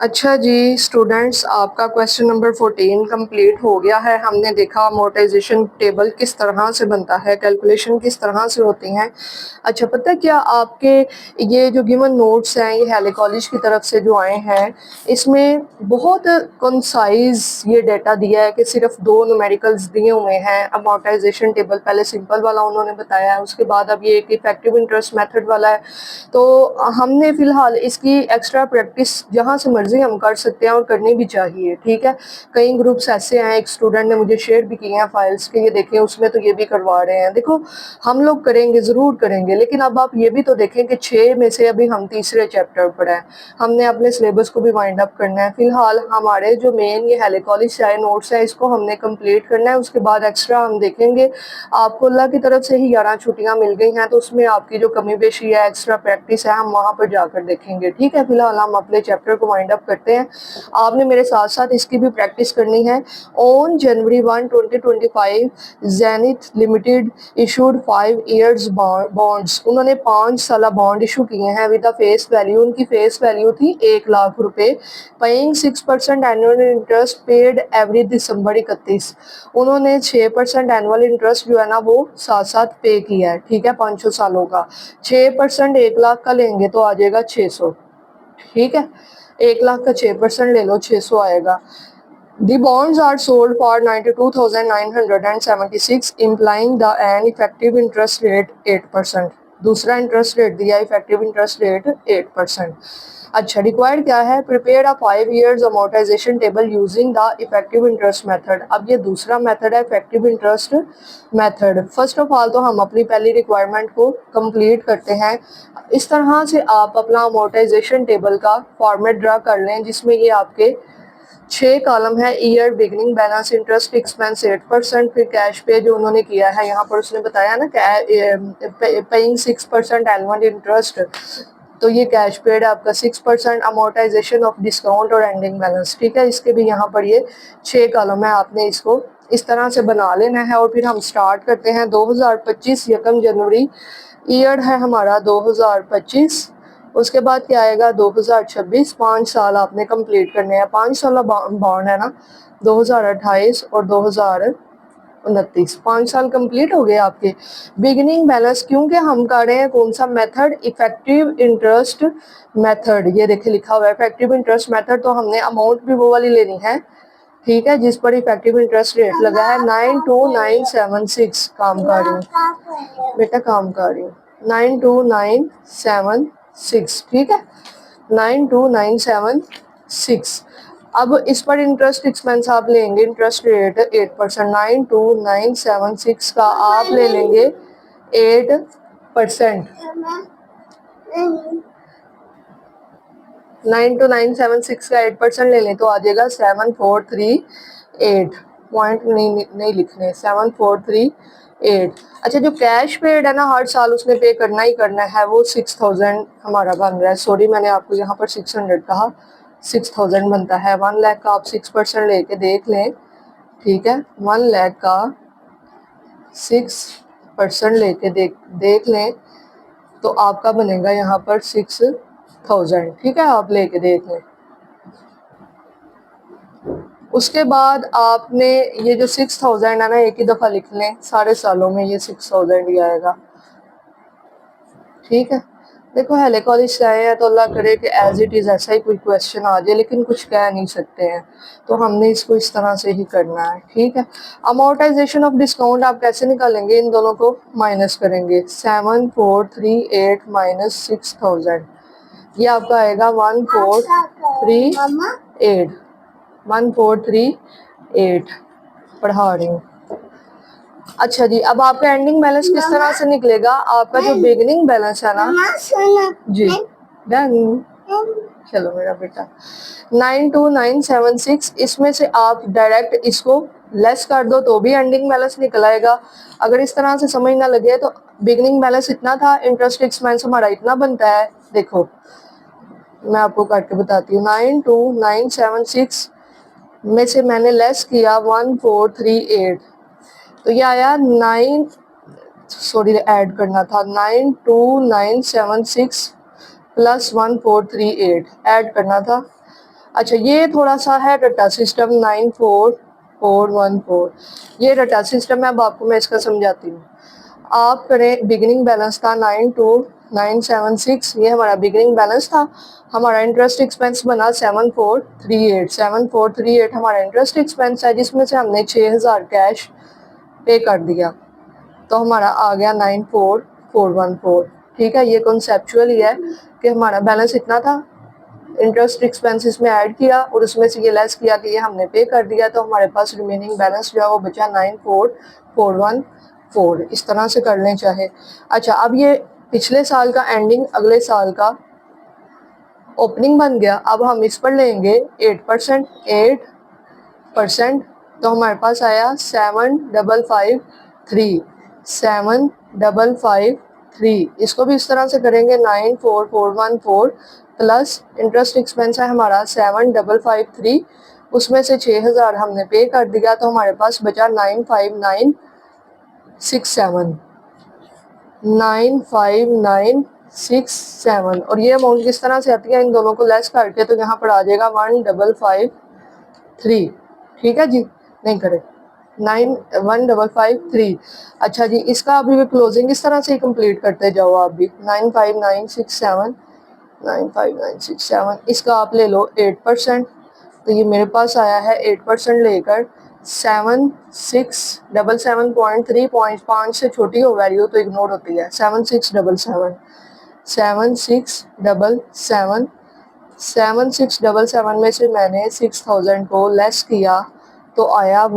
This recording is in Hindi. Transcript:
अच्छा जी स्टूडेंट्स, आपका क्वेश्चन नंबर 14 कंप्लीट हो गया है। हमने देखा अमोर्टाइजेशन टेबल किस तरह से बनता है, कैलकुलेशन किस तरह से होती हैं। अच्छा, पता है क्या आपके ये जो गिवन नोट्स हैं ये हैले कॉलेज की तरफ से जो आए हैं, इसमें बहुत कंसाइज ये डेटा दिया है कि सिर्फ 2 न्यूमेरिकल्स दिए हुए हैं। अमोर्टाइजेशन टेबल पहले सिंपल वाला उन्होंने बताया है, उसके बाद अब ये एक इफेक्टिव इंटरेस्ट मेथड वाला है। तो हमने फिलहाल इसकी एक्स्ट्रा प्रैक्टिस जहाँ से मर्जी हम कर सकते हैं और करनी भी चाहिए, ठीक है। कई ग्रुप्स ऐसे हैं, एक स्टूडेंट ने मुझे शेयर भी किए हैं फाइल्स के, ये देखें उसमें तो ये भी करवा रहे हैं। देखो हम लोग करेंगे, ज़रूर करेंगे, लेकिन अब आप ये भी तो देखें कि 6 में से अभी हम तीसरे चैप्टर पर हैं। हमने अपने सिलेबस को भी वाइंड अप करना है। फिलहाल हमारे जो मेन ये हैले कॉलेज से आए नोट्स हैं इसको हमने कंप्लीट करना है, उसके बाद एक्स्ट्रा हम देखेंगे। आपको अल्लाह की तरफ से ही 11 छुट्टियां मिल गई हैं, तो उसमें आपकी जो कमी पेशी है, एक्स्ट्रा प्रैक्टिस है, हम वहाँ पर जाकर देखेंगे, ठीक है। फिलहाल हम अपने चैप्टर को वाइंड अप करते हैं। आपने मेरे साथ साथ इसकी भी प्रैक्टिस करनी है। On January 1, 2025 Zenith limited issued 5 years bonds. उन्होंने 5 साल बॉन्ड इशू किए हैं विद द फेस वैल्यू, उनकी फेस वैल्यू थी 1 लाख रुपए, paying 6% annual interest paid every December 31। उन्होंने 6% एनुअल इंटरेस्ट जो है ना वो साथ साथ पे किया है, ठीक है। 500 सालों का 6% 1 लाख का लेंगे तो आ जाएगा 600, ठीक है। 1 लाख का 6% ले लो, 600 आएगा। The bonds are sold for 92,976 implying the an effective interest rate 8%। दूसरा इंटरेस्ट रेट दिया इफेक्टिव इंटरेस्ट रेट 8%। अच्छा, रिक्वायर्ड क्या है? Prepare a 5 years amortization table using the effective interest method। अब ये दूसरा मेथड है effective interest method. First of all तो हम अपनी पहली रिक्वायरमेंट को कंप्लीट करते हैं। इस तरह से आप अपना अमोर्टाइजेशन टेबल का फॉर्मेट ड्रा कर लें, जिसमें ये आपके 6 कॉलम है। Year, beginning balance, interest expense 8%, फिर कैश पे जो उन्होंने किया है, यहाँ पर उसने बताया ना पेइंग 6% एनुअल इंटरेस्ट, तो ये कैश पेड आपका 6%, अमोर्टाइजेशन ऑफ डिस्काउंट और एंडिंग बैलेंस, ठीक है। इसके भी यहाँ पर ये 6 कॉलम है, आपने इसको इस तरह से बना लेना है। और फिर हम स्टार्ट करते हैं 2025 1 जनवरी, ईयर है हमारा 2025। उसके बाद क्या आएगा 2026, 5 साल आपने कंप्लीट करने हैं। 5 साल बॉन्ड है ना, 2028 और 2029, 5 साल कंप्लीट हो गए आपके। बिगिनिंग बैलेंस क्योंकि हम कर रहे हैं कौन सा मेथड? Effective interest method. ये देखिए लिखा हुआ है इफेक्टिव इंटरेस्ट मेथड, तो हमने अमाउंट भी वो वाली लेनी है, ठीक है, जिस पर इफेक्टिव इंटरेस्ट रेट लगा है 92976। काम कर रही हूँ बेटा, काम कर रही हूँ। 92976, ठीक है, 92976। अब इस पर इंटरेस्ट एक्सपेंस आप लेंगे, इंटरेस्ट रेट 8%, 92976 का आप ले लेंगे 8%। 92976 का 8% ले लें तो आ जाएगा 7438 पॉइंट, नहीं लिखने, 7438। अच्छा, जो कैश पेड है ना हर साल उसने पे करना ही करना है, वो 6000 हमारा बन रहा है। सॉरी, मैंने आपको यहाँ पर 600 कहा, 6000 बनता है। 1 लाख का आप 6% लेके देख लें, ठीक है। 1 लाख का 6% लेके देख लें तो आपका बनेगा यहाँ पर 6000, ठीक है, आप लेके देख लें। उसके बाद आपने ये जो 6000 है ना एक ही दफ़ा लिख लें, सारे सालों में ये 6000 ही आएगा, ठीक है। देखो हैले कॉलेज से आए हैं तो अल्लाह करे कि एज इट इज़ ऐसा ही कोई क्वेश्चन आ जाए, लेकिन कुछ कह नहीं सकते हैं, तो हमने इसको इस तरह से ही करना है, ठीक है। अमोर्टाइजेशन ऑफ डिस्काउंट आप कैसे निकालेंगे? इन दोनों को माइनस करेंगे, 7438 माइनस 6000, ये आपका आएगा 1438, 1438 पढ़ा रही हूँ। अच्छा जी, अब आपका एंडिंग बैलेंस किस तरह से निकलेगा? आपका जो बिगिनिंग बैलेंस है ना जी, डन, चलो मेरा बेटा, 92976, इसमें से आप डायरेक्ट इसको लेस कर दो तो भी एंडिंग बैलेंस निकल आएगा। अगर इस तरह से समझ ना लगे तो बिगिनिंग बैलेंस इतना था, इंटरेस्ट एक्सपेंस हमारा इतना बनता है। देखो मैं आपको करके बताती हूँ, 92976 में से मैंने लेस किया 1438, तो ये आया 9, सॉरी ऐड करना था, 92976 प्लस 1438 ऐड करना था। अच्छा, ये थोड़ा सा है रटा सिस्टम 94414। ये रटा सिस्टम है, अब आपको मैं इसका समझाती हूँ। आप करें, बिगिनिंग बैलेंस था 92976, ये हमारा बिगिनिंग बैलेंस था। हमारा इंटरेस्ट एक्सपेंस बना 7438 हमारा इंटरेस्ट एक्सपेंस है, जिसमें से हमने 6000 कैश पे कर दिया, तो हमारा आ गया 94414। ठीक है, ये कॉन्सेप्चुअल ही है कि हमारा बैलेंस इतना था, इंटरेस्ट एक्सपेंसेस में ऐड किया और उसमें से ये लेस किया कि ये हमने पे कर दिया, तो हमारे पास रिमेनिंग बैलेंस जो है वो बचा 94414। इस तरह से कर लें चाहे। अच्छा, अब ये पिछले साल का एंडिंग अगले साल का ओपनिंग बन गया। अब हम इस पर लेंगे 8%। तो हमारे पास आया 7553। इसको भी इस तरह से करेंगे 94414 प्लस इंटरेस्ट एक्सपेंस है हमारा 7553, उसमें से 6000 हमने पे कर दिया, तो हमारे पास बचा 95967। और ये अमाउंट किस तरह से आती है, इन दोनों को लेस करके, तो यहाँ पर आ जाएगा 1553। ठीक है जी, नहीं करे 1553। अच्छा जी, इसका अभी भी क्लोजिंग इस तरह से ही कंप्लीट करते जाओ आप भी। 95967। इसका आप ले लो 8%, तो ये मेरे पास आया है 8% लेकर 7677.3। 5 से छोटी हो वैल्यू तो इग्नोर होती है। 7677 में से मैंने 6000 को लेस किया तो आया